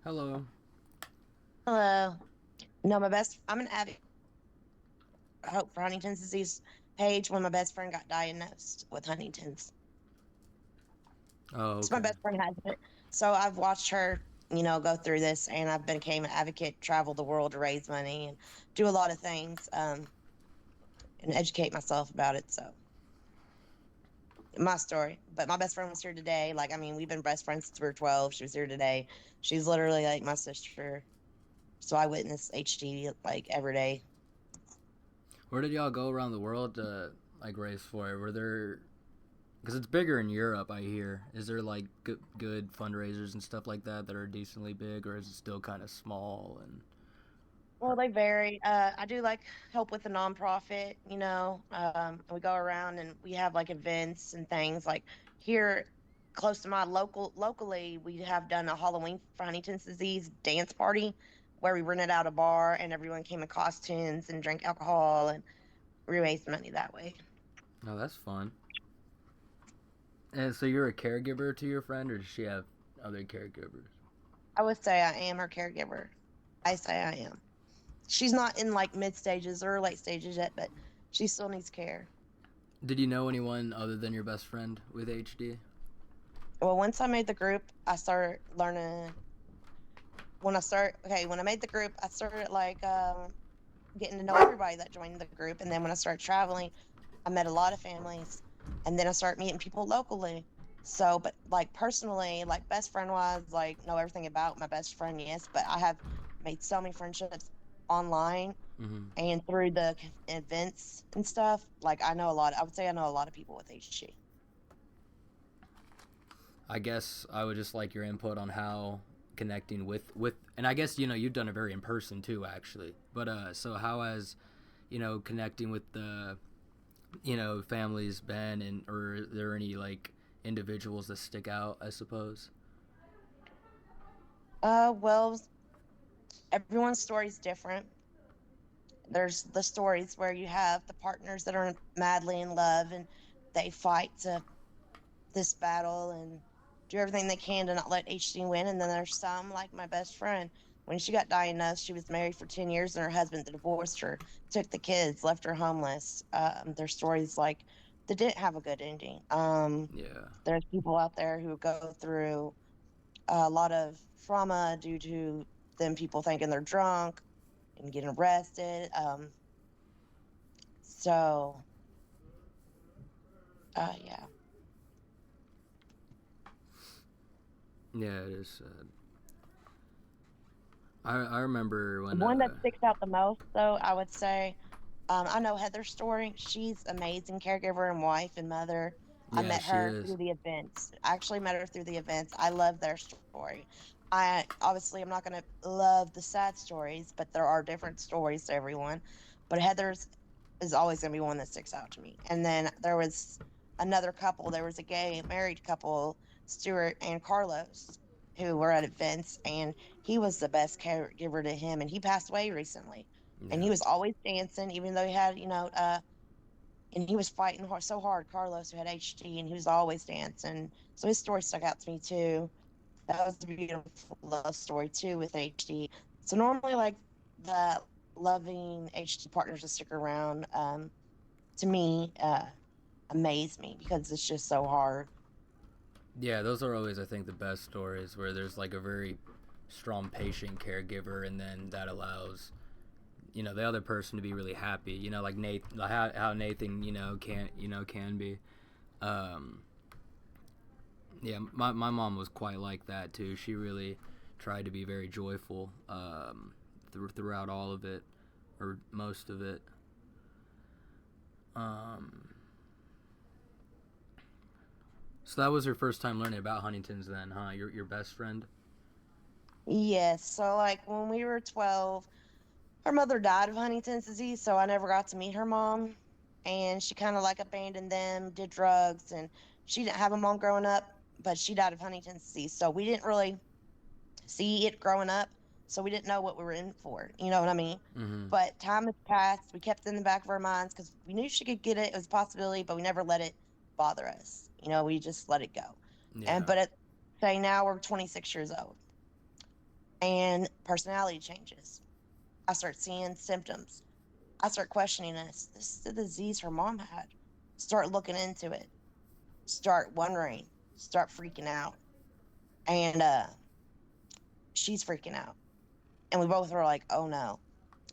Hello. Hello. No, I'm an avid Hope for Huntington's disease page when my best friend got diagnosed with Huntington's. Oh, So my okay. best friend has it. So I've watched her, go through this, and I've became an advocate, travel the world to raise money and do a lot of things, and educate myself about it. So my story. But my best friend was here today. Like, I mean, we've been best friends since we were 12. She was here today. She's literally like my sister. So I witness HD like every day. Where did y'all go around the world to like race for it? Were there because it's bigger in Europe, I hear. Is there like good fundraisers and stuff like that that are decently big, or is it still kind of small and? Well, they vary. I do like help with the nonprofit, we go around and we have like events and things like here close to my locally, we have done a Halloween for Huntington's disease dance party where we rented out a bar and everyone came in costumes and drank alcohol and we raised money that way. No, that's fun. And so you're a caregiver to your friend, or does she have other caregivers? I would say I am her caregiver. I say I am. She's not in like mid stages or late stages yet, but she still needs care. Did you know anyone other than your best friend with HD? Well, once I made the group, I started learning when I made the group, I started like getting to know everybody that joined the group, and then when I started traveling, I met a lot of families, and then I started meeting people locally. So, but like personally, like best friend wise, like know everything about my best friend, yes, but I have made so many friendships online Mm-hmm. and through the events and stuff. Like I know a lot. I would say I know a lot of people with HG. I guess I would just like your input on how connecting with and I guess you've done it very in person too actually. But so how has connecting with the families been, and or are there any like individuals that stick out, I suppose? Well, everyone's story is different. There's the stories where you have the partners that are madly in love and they fight to this battle and do everything they can to not let HD win. And then there's some, like my best friend, when she got diagnosed, she was married for 10 years and her husband divorced her, took the kids, left her homeless. There's stories like that didn't have a good ending. Yeah. There's people out there who go through a lot of trauma due to them people thinking they're drunk and getting arrested. So, yeah. Yeah, it is sad. I remember when One that sticks out the most, though, I would say, I know Heather's story. She's amazing caregiver and wife and mother. I yeah, met she her is. through the events. I actually met her through the events. I love their story. I obviously I'm not going to love the sad stories, but there are different stories to everyone. But Heather's is always going to be one that sticks out to me. And then there was another couple. There was a gay married couple, Stuart and Carlos, who were at events, and he was the best caregiver to him. And he passed away recently, and Yeah. he was always dancing, even though he had, and he was fighting so hard. Carlos, who had HD, and he was always dancing. So his story stuck out to me too. That was a beautiful love story too with HD. So normally, like the loving HD partners that stick around, to me, amaze me because it's just so hard. Yeah, those are always, I think, the best stories where there's like a very strong patient caregiver, and then that allows the other person to be really happy. Like Nathan, how Nathan can be. Um, yeah, my mom was quite like that too. She really tried to be very joyful throughout all of it, or most of it. Um, so that was her first time learning about Huntington's, then, huh? Your best friend. Yes. So like when we were 12, her mother died of Huntington's disease, so I never got to meet her mom. And she kind of like abandoned them, did drugs, and she didn't have a mom growing up, but she died of Huntington's disease. So we didn't really see it growing up, so we didn't know what we were in for. You know what I mean? Mm-hmm. But time has passed. We kept it in the back of our minds because we knew she could get it. It was a possibility, but we never let it bother us. We just let it go. And Yeah. but at say now we're 26 years old. and personality changes. I start seeing symptoms. I start questioning this. This is the disease her mom had. Start looking into it. Start wondering. Start freaking out. And she's freaking out. And we both were like, oh no.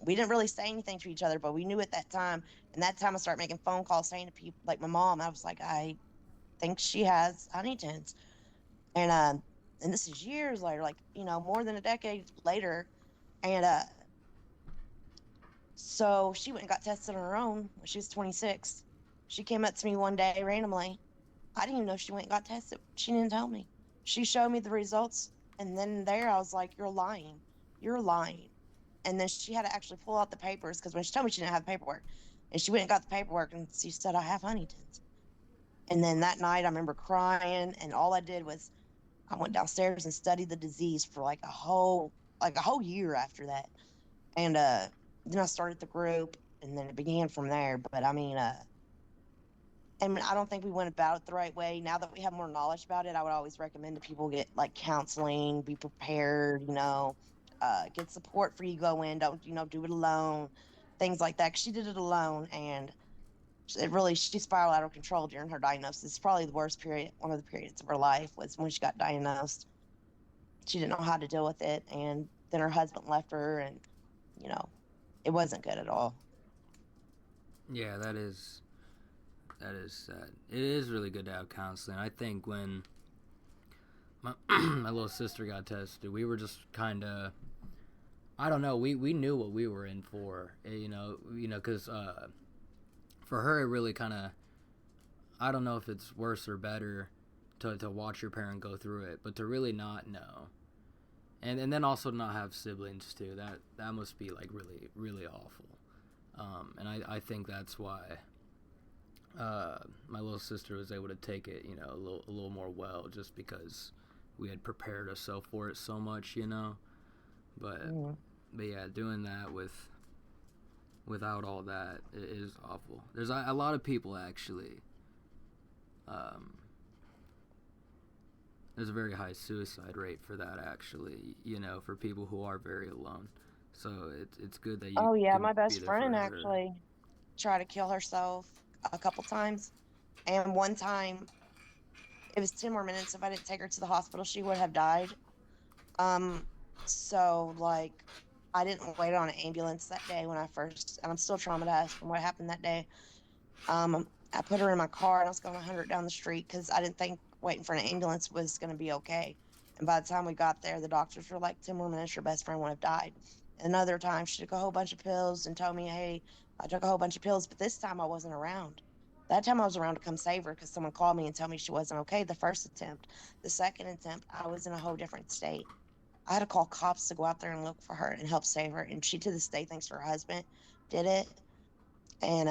We didn't really say anything to each other, but we knew at that time. And that time I started making phone calls saying to people like my mom, I was like, I think she has Huntington's. And this is years later, like, more than a decade later. And so she went and got tested on her own when she was 26. She came up to me one day randomly. I didn't even know she went and got tested. She didn't tell me. She showed me the results. And then there I was like, you're lying. You're lying. And then she had to actually pull out the papers because when she told me she didn't have paperwork. And she went and got the paperwork and she said, I have Huntington's. And then that night I remember crying. And all I did was I went downstairs and studied the disease for like a whole year after that. And then I started the group and then it began from there. But I mean, I don't think we went about it the right way. Now that we have more knowledge about it, I would always recommend that people get like counseling, be prepared, get support for you go in. Don't, do it alone, things like that. 'Cause she did it alone and she spiraled out of control during her diagnosis. It's probably the worst period, one of the periods of her life was when she got diagnosed. She didn't know how to deal with it. And then her husband left her and, you know, it wasn't good at all. Yeah, that is sad. It is really good to have counseling. I think when my my little sister got tested, we were just kind of, I don't know, we knew what we were in for, because for her it really kind of, I don't know if it's worse or better to watch your parent go through it, but to really not know, and then also not have siblings too. That must be like really really awful. And I think that's why my little sister was able to take it, a little more well, just because we had prepared ourselves for it so much, But Mm. but yeah, doing that without all that is awful. There's a lot of people actually. Um, there's a very high suicide rate for that actually. For people who are very alone. So it's good that you Oh yeah, can my be best there for friend her. actually tried to kill herself a couple times. And one time, it was 10 more minutes. If I didn't take her to the hospital, she would have died. Um, so like, I didn't wait on an ambulance that day when I first, and I'm still traumatized from what happened that day. I put her in my car and I was going 100 down the street because I didn't think waiting for an ambulance was going to be okay. And by the time we got there, the doctors were like, 10 more minutes, your best friend would have died. Another time, she took a whole bunch of pills and told me, hey, I took a whole bunch of pills, but this time I wasn't around. That time I was around to come save her because someone called me and told me she wasn't okay the first attempt. The second attempt, I was in a whole different state. I had to call cops to go out there and look for her and help save her. And she, to this day, thinks her husband did it. And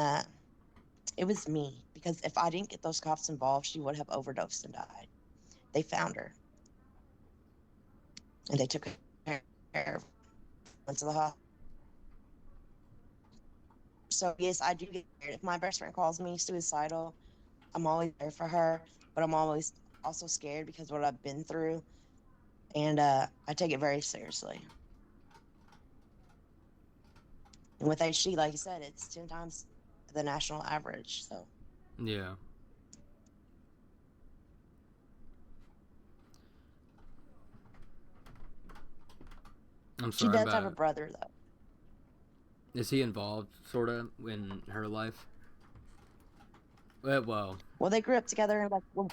it was me because if I didn't get those cops involved, she would have overdosed and died. They found her and they took her, went to the hospital. So yes, I do get scared. If my best friend calls me suicidal, I'm always there for her, but I'm always also scared because of what I've been through, and I take it very seriously. And with HD, like you said, it's 10 times the national average. So Yeah. I'm she sorry does have a about. brother though. Is he involved, sort of, in her life? Well, Well, they grew up together, and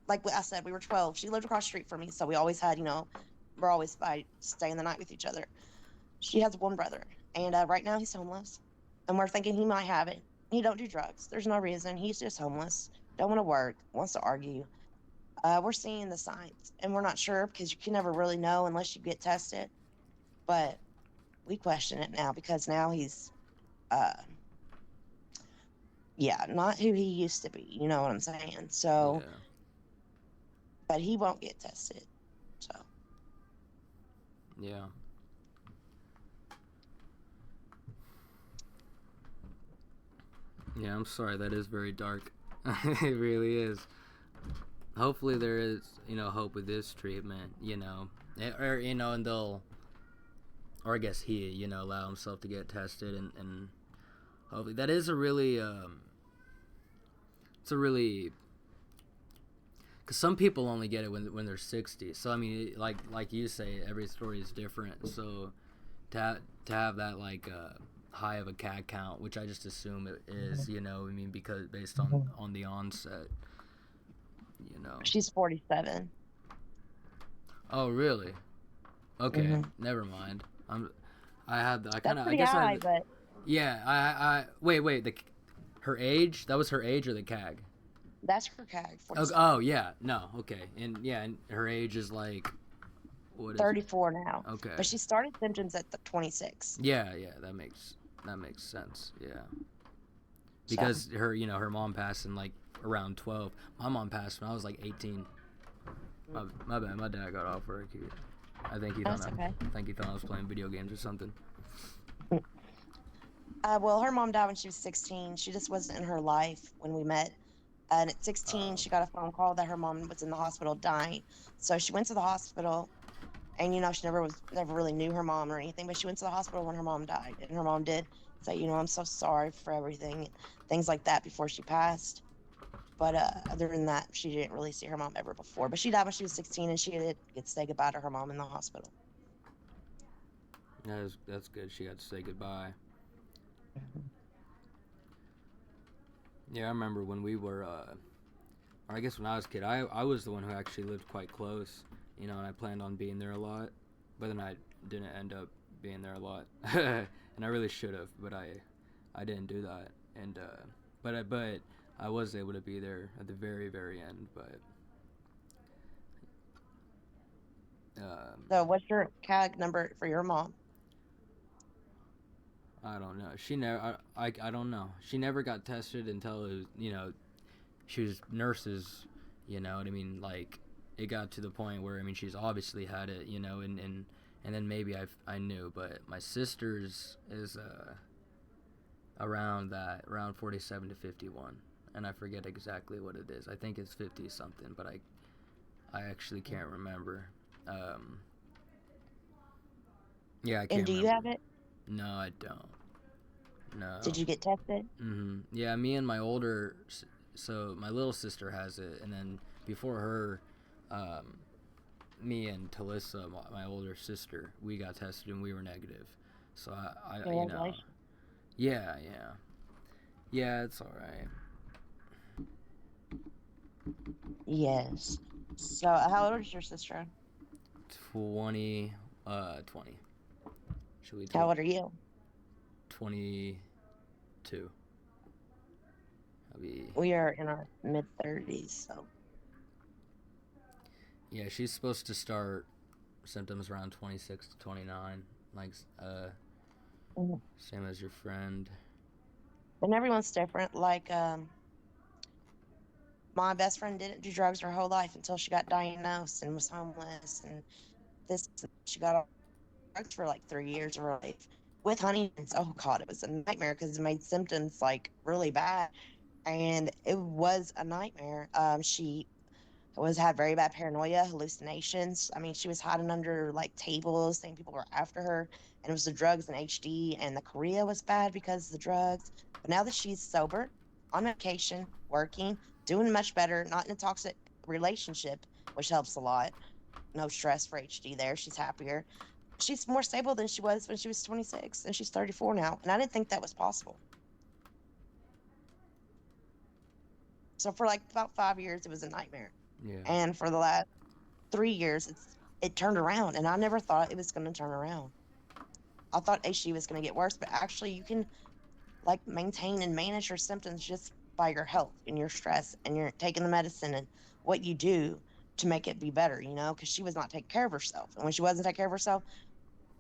like I said, we were 12. She lived across the street from me, so we always had, we're always by staying the night with each other. She has one brother, and right now he's homeless, and we're thinking he might have it. He don't do drugs. There's no reason. He's just homeless. Don't want to work. Wants to argue. We're seeing the signs, and we're not sure because you can never really know unless you get tested. But we question it now because now he's, uh, yeah, not who he used to be. You know what I'm saying? So, yeah. but he won't get tested. So, Yeah. Yeah, I'm sorry. That is very dark. It really is. Hopefully there is, hope with this treatment, or and they'll, or I guess he, allow himself to get tested, and hopefully that is a really, it's a really, because some people only get it when they're 60. So I mean, like you say, every story is different. So to have that like high of a CAG count, which I just assume it is, I mean, because based on the onset, you know. She's 47. Oh really? Okay, Hmm. never mind. I That's kind of I pretty guess I high, but yeah I wait her age, that was her age or the CAG? that's her CAG, Oh 47. yeah, no, okay, and her age is like, what is it? 34 now. Okay, But she started symptoms at the 26. yeah, that makes sense, yeah, So because her mom passed in like around 12. My mom passed when I was like 18. My bad, my dad got off work. I think he thought that's okay. I was playing video games or something. Well, her mom died when she was 16. She just wasn't in her life when we met. And at 16, Uh, she got a phone call that her mom was in the hospital dying. So she went to the hospital, and she never really knew her mom or anything, but she went to the hospital when her mom died, and her mom did say, I'm so sorry for everything, things like that before she passed. But other than that, she didn't really see her mom ever before. But she died when she was 16, and she did get to say goodbye to her mom in the hospital. that's good. She got to say goodbye. Mhm. Yeah, I remember when we were, or I guess when I was a kid, I was the one who actually lived quite close, and I planned on being there a lot, but then I didn't end up being there a lot, and I really should have, but I didn't do that, and but I was able to be there at the very very end, but um, So, what's your CAG number for your mom? I don't know. She never. I don't know. She never got tested until it was, she was nurses. You know what I mean? Like it got to the point where I mean she's obviously had it. And then maybe I knew, but my sister's is around 47 to 51, and I forget exactly what it is. I think it's 50 something, but I actually can't remember. Um, yeah, I And can't do you have remember. it? No, I don't. Did No. you get tested? Yeah, me and so my little sister has it, and then before her, um, me and Talissa, my older sister, we got tested and we were negative. So Congratulations. yeah, it's all right. Yes. So, how old is your sister? 20. Should we How take old are you? 22? I'll be. We are in our mid 30s. So, Yeah, she's supposed to start symptoms around 26 to 29, like mhm. same as your friend. And everyone's different. Like, my best friend didn't do drugs her whole life until she got diagnosed and was homeless. And she got on drugs for like 3 years of her life with Huntington's. Oh God, it was a nightmare because it made symptoms like really bad, and it was a nightmare. She was had very bad paranoia, hallucinations. I mean, she was hiding under like tables, saying people were after her, and it was the drugs and HD, and the Korea was bad because of the drugs. But now that she's sober, on medication, working, doing much better, not in a toxic relationship, which helps a lot. No stress for HD there. She's happier. She's more stable than she was when she was 26, and she's 34 now. And I didn't think that was possible. So for like about 5 years, it was a nightmare. Yeah. And for the last 3 years, it turned around, and I never thought it was going to turn around. I thought HD was going to get worse, but actually, you can like maintain and manage your symptoms just by your health and your stress and you're taking the medicine and what you do to make it be better. Because she was not taking care of herself, and when she wasn't taking care of herself,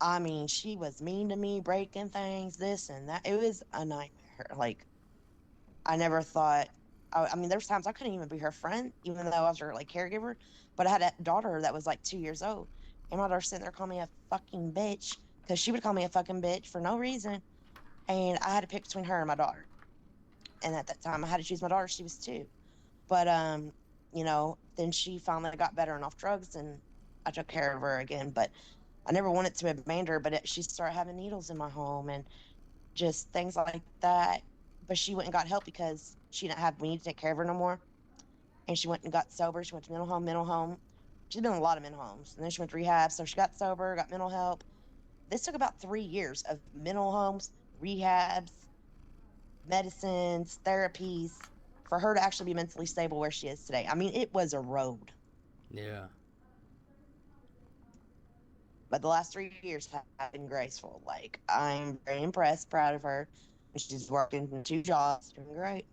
I mean, she was mean to me, breaking things, this and that. It was a nightmare. Like I never thought. I mean, there's times I couldn't even be her friend, even though I was her like caregiver. But I had a daughter that was like 2 years old, and my daughter sitting there calling me a fucking bitch because she would call me a fucking bitch for no reason, and I had to pick between her and my daughter. And at that time, I had to choose my daughter. She was 2, but then she finally got better and off drugs, and I took care of her again. But I never wanted to abandon her. But she started having needles in my home and just things like that. But she went and got help because she didn't have me to take care of her no more. And she went and got sober. She went to mental home, mental home. She's been in a lot of mental homes. And then she went to rehab. So she got sober, got mental help. This took about 3 years of mental homes, rehabs, medicines, therapies for her to actually be mentally stable where she is today. I mean, it was a road. Yeah. But the last 3 years have been graceful. Like, I'm very impressed, proud of her. And she's working in 2 jobs, doing great.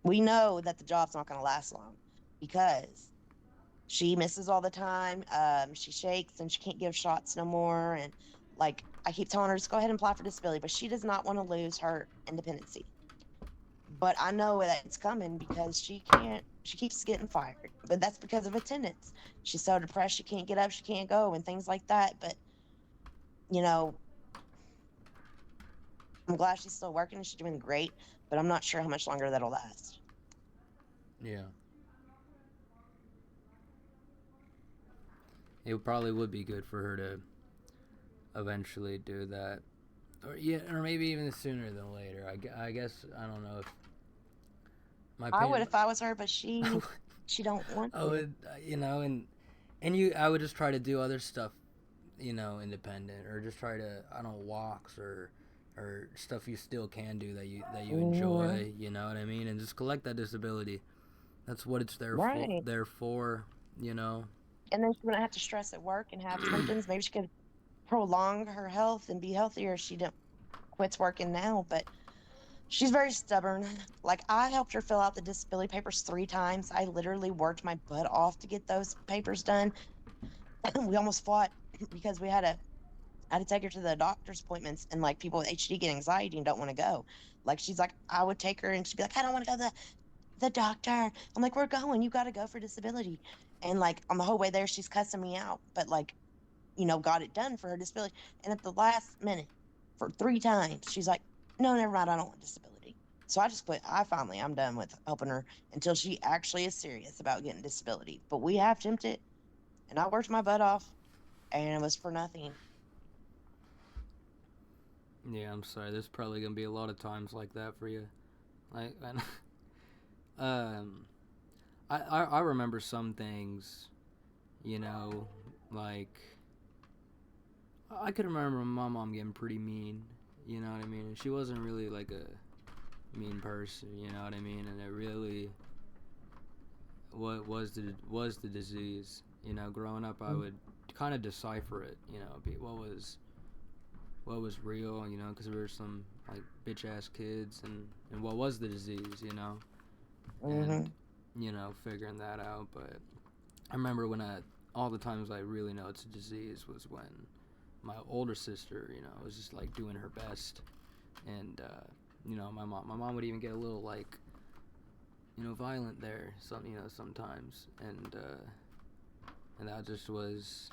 We know that the job's not going to last long because she misses all the time. She shakes and she can't give shots no more. And like, I keep telling her, just go ahead and apply for disability, but she does not want to lose her independency. But I know that it's coming because she keeps getting fired. But that's because of attendance. She's so depressed she can't get up, she can't go, and things like that. But, you know, I'm glad she's still working and she's doing great, but I'm not sure how much longer that'll last. Yeah. It probably would be good for her to eventually do that, or yeah, or maybe even sooner than later. I guess I don't know if my I would opinion. if I was her, but she don't want I to. would, and you, I would just try to do other stuff, independent, or just try to, I don't know, walks or stuff you still can do that you Mm-hmm. enjoy. You know what I mean? And just collect that disability. That's what it's there for. Right. There for, you know. And then she wouldn't have to stress at work and have symptoms. Maybe she could prolong her health and be healthier if she didn't quits working now. But she's very stubborn. Like, I helped her fill out the disability papers 3 times. I literally worked my butt off to get those papers done. We almost fought because I had to take her to the doctor's appointments, and like people with HD get anxiety and don't want to go. Like, she's like, I would take her and she'd be like, I don't want to go to the doctor. I'm like, we're going. You got to go for disability. And like on the whole way there, she's cussing me out, but like, got it done for her disability. And at the last minute, for 3 times, she's like, no, never mind. I don't want disability. So I just quit. I'm done with helping her until she actually is serious about getting disability. But we have attempted, and I worked my butt off, and it was for nothing. Yeah, I'm sorry. There's probably gonna be a lot of times like that for you. Like, um, I remember some things, you know, like I could remember my mom getting pretty mean. You know what I mean? And she wasn't really like a mean person. You know what I mean? And it really what was the disease. You know, growing up, I would kind of decipher it. You know, be what was real. You know, because we were some like bitch ass kids, and what was the disease. You know, Mm-hmm. and figuring that out. But I remember when all the times I really know it's a disease was when my older sister, was just like doing her best, and my mom would even get a little like, violent there, sometimes, and that just was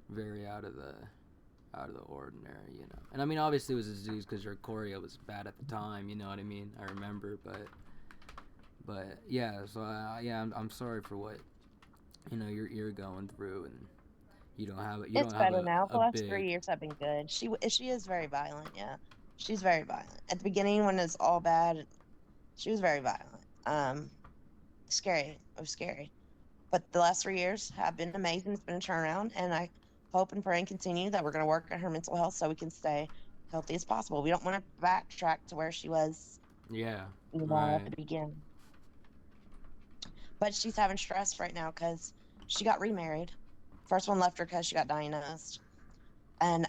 very out of the ordinary. And I mean, obviously it was a disease because her choreo was bad at the time, you know what I mean? I remember, but yeah, so yeah, I'm sorry for what you're going through, and you It's don't have better a, now. The a last big. 3 years have been good. She is very violent. Yeah, she's very violent. At the beginning, when it's all bad, she was very violent. Scary. It was scary. But the last 3 years have been amazing. It's been a turnaround, and I hope and pray and continue that we're going to work on her mental health so we can stay healthy as possible. We don't want to backtrack to where she was, Yeah, at right. the beginning. But she's having stress right now because she got remarried. First one left her because she got diagnosed, and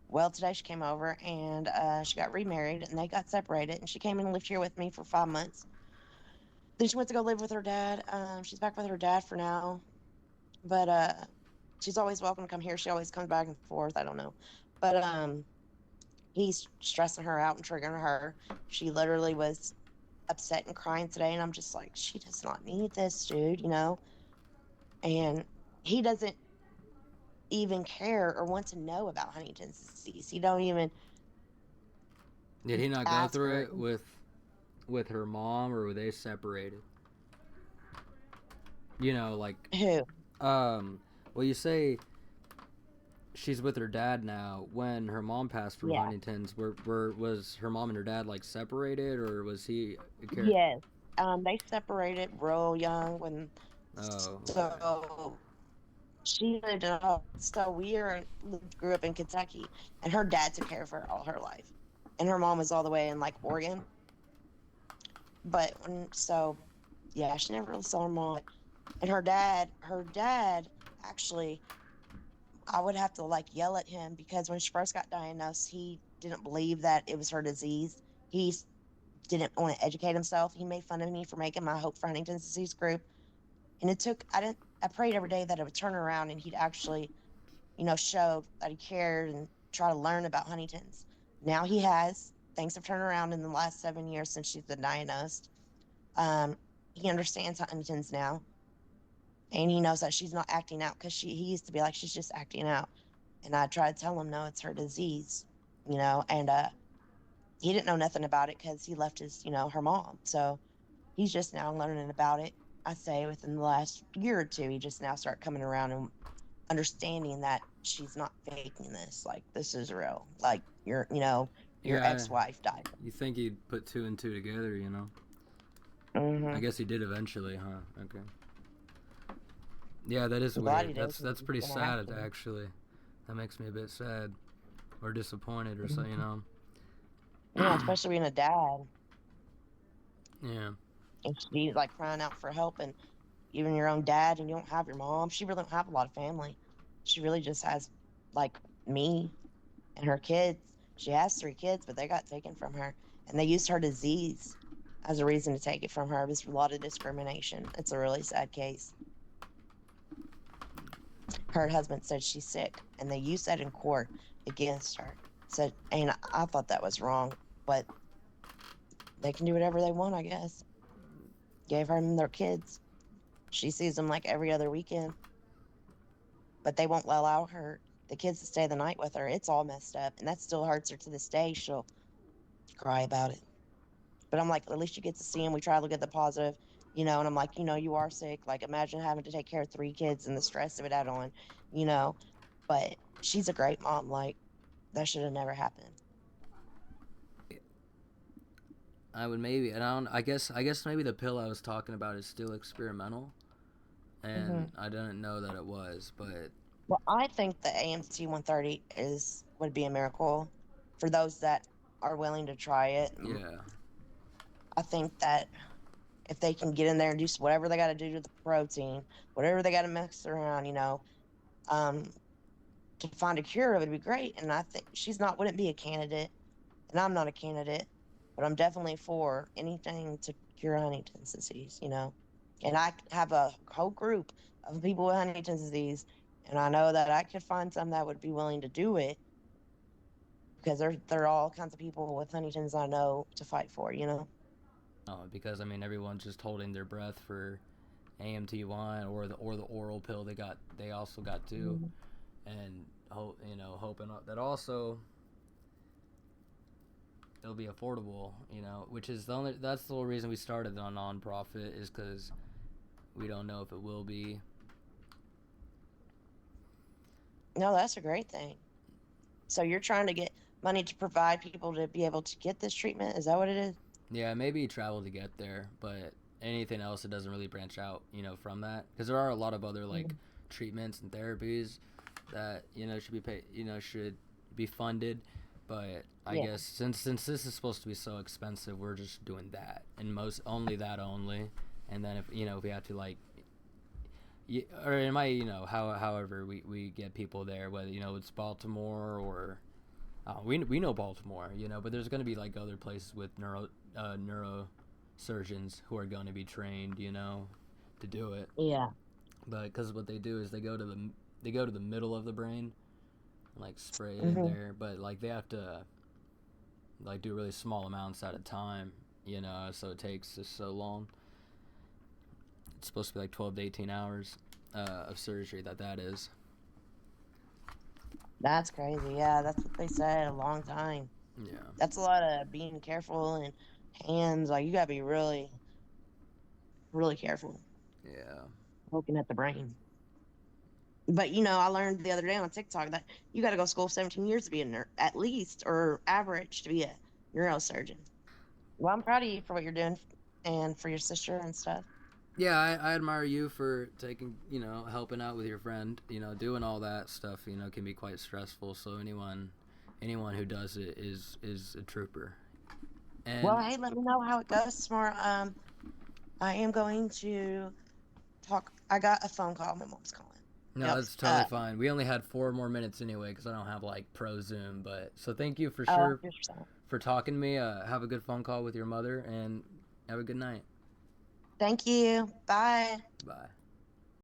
well, today she came over and she got remarried, and they got separated, and she came and lived here with me for 5 months. Then she went to go live with her dad. She's back with her dad for now, but she's always welcome to come here. She always comes back and forth. I don't know, but he's stressing her out and triggering her. She literally was upset and crying today, and I'm just like, she does not need this, dude. And he doesn't even care or want to know about Huntington's disease. He don't even Did he not go ask through her. it with her mom, or were they separated? You know, like, Who? um, well, you say she's with her dad now. When her mom passed from Yeah. Huntington's, was her mom and her dad like separated, or was he a care? Yes. They separated real young when, Oh, okay. so she lived in so grew up in Kentucky, and her dad took care of her all her life, and her mom was all the way in like Oregon. But yeah, she never really saw her mom. And her dad actually, I would have to like yell at him because when she first got diagnosed, he didn't believe that it was her disease. He didn't want to educate himself. He made fun of me for making my Hope for Huntington's disease group. And I prayed every day that it would turn around and he'd actually, show that he cared and try to learn about Huntington's. Now he has. Things have turned around in the last 7 years since she's been diagnosed. Um, he understands Huntington's now, and he knows that she's not acting out because he used to be like she's just acting out. And I tried to tell him no, it's her disease, and he didn't know nothing about it because he left her mom. So he's just now learning about it. I say within the last year or two, he just now started coming around and understanding that she's not faking this. Like, this is real. Like, your Yeah, ex-wife died. you think he'd put two and two together, you know? I Mm-hmm. guess he did eventually, huh? Okay. Yeah, that is I'm glad weird. he did That's 'cause that's he's pretty gonna have sad, to. actually. That makes me a bit sad or disappointed or so, you Mhm. know. Yeah, especially being a dad Yeah. and she's like crying out for help, and even your own dad, and you don't have your mom. She really don't have a lot of family. She really just has like me and her kids. She has 3 kids, but they got taken from her, and they used her disease as a reason to take it from her. There's a lot of discrimination. It's a really sad case. Her husband said she's sick, and they used that in court against her. Said, and I thought that was wrong, but they can do whatever they want, I guess. Gave her their kids. She sees them like every other weekend, but they won't allow the kids to stay the night with her. It's all messed up, and that still hurts her to this day. She'll cry about it. But I'm like, at least you get to see him. We try to look at the positive, and I'm like, you are sick. Like, imagine having to take care of 3 kids and the stress of it add on, you know. But she's a great mom. Like, that should have never happened. I would maybe, and I guess maybe the pill I was talking about is still experimental, Hmm. and I didn't know that it was, but Well, I think the AMC 130 would be a miracle for those that are willing to try it. yeah, I think that if they can get in there and do whatever they got to do to the protein, whatever they got to mix around, um, to find a cure, it would be great. And I think wouldn't be a candidate, and I'm not a candidate, but I'm definitely for anything to cure Huntington's disease. And I have a whole group of people with Huntington's disease, and I know that I could find some that would be willing to do it because there are all kinds of people with Huntington's I know to fight for. because I mean everyone's just holding their breath for AMT1 or the oral pill they also got too, Mhm. and hoping that also it'll be affordable, which is that's the whole reason we started a nonprofit is because we don't know if it will be. No, that's a great thing. So you're trying to get money to provide people to be able to get this treatment? Is that what it is? Yeah, maybe travel to get there, but anything else it doesn't really branch out, from that because there are a lot of other like Mhm. treatments and therapies that should be paid, should be funded, but I Yeah. guess since this is supposed to be so expensive, we're just doing that and most only that only, and then if we have to like or it might however we get people there, whether it's Baltimore or we know Baltimore, but there's going to be like other places with neurosurgeons who are going to be trained, to do it. Yeah. But because what they do is they go to the middle of the brain, and, like spray it in Hmm. there, but like they have to like do really small amounts at a time, so it takes just so long. It's supposed to be like 12 to 18 hours of surgery that is. That's crazy. Yeah, that's what they said a long time. Yeah. That's a lot of being careful and hands. Like, you gotta be really, really careful. Yeah. poking at the brain. But I learned the other day on TikTok that you got to go to school 17 years to be a at least, or average to be a neurosurgeon. Well, I'm proud of you for what you're doing and for your sister and stuff. Yeah, I admire you for taking, helping out with your friend. Doing all that stuff, can be quite stressful. So anyone who does it is a trooper. Well, And hey, let me know how it goes tomorrow. I am going to talk. I got a phone call. My mom's calling. no, Yep. that's totally fine. We only had 4 more minutes anyway because I don't have like pro Zoom. But so thank you for Oh, sure just for talking to me. Have a good phone call with your mother and have a good night. thank you. Bye. Bye.